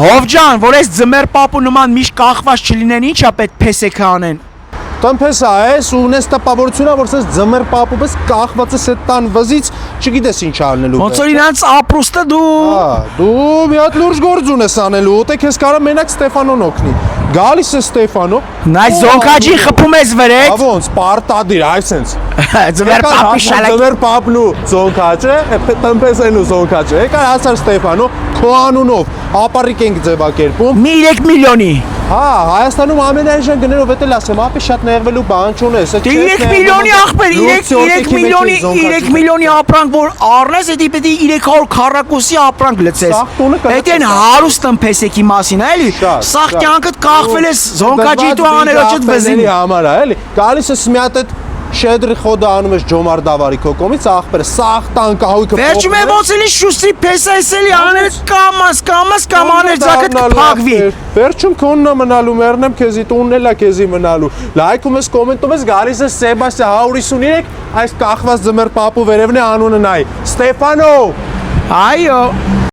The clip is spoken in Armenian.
Հովջան, որ այս ձմեր պապու նման միշտ կախված չլինեն, ինչա պետք փեսեքը անեն։ Տնփեսա ես ու ունես տպավորությունա, որ սես ձմեր պապուպես կախված ես այդ տան վզից, չգիտես ինչ անելու։ Ոնց որ իրանց ապրուստը դու։ Դու մի հատ լուրջ գործ ունես անելու, ուտե քեզ կարա մենակ Ստեֆանոն օգնի։ Գալիս է Ստեֆանո։ Նայ զոնքաջին խփում ես վրետ։ Ոնց, պարտադիր, այսենց։ Ձմեր պապի շալակ։ Ձմեր պապնու զոնքաճը, տնփեսենու զոնքաճը։ Եկա հասար Ստեֆանո, քո անունով ապարիկ ենք ձևակերպում։ Մի 3 միլիոնի։ Հա, Հայաստանում ամենայժան գներով էտել ասեմ, ապի շատ նեղվելու բան չունես։ 3 միլիոնի ախպեր, 3 միլիոնի ապրանք որ առնես, դա պետք է 300 քառակուսի ապրանք լցես։ Այդ են հարուստ տնփեսեկի մասին, էլի։ Սաղ կյանքդ կախվել ես զոնքաջի դու աներոջդ վզին համար, էլի։ Գալիս ես մի հատ Շեդրի խոդը անում ես Ջոմար Դավարի քո կողմից ախպերը սաղ տան կահույքը վերջում է ոնց էլի շուստի փեսա էսելի անել կամ անել ձակդ կփակվի վերջում քոննա մնալու մեռնեմ քեզի տունն էլա քեզի մնալու լայքում ես կոմենտում ես գալիս ես Սեբաստիա 153 այս կախված ձմեր պապու վերևն է անունը նայ Ստեֆանո այո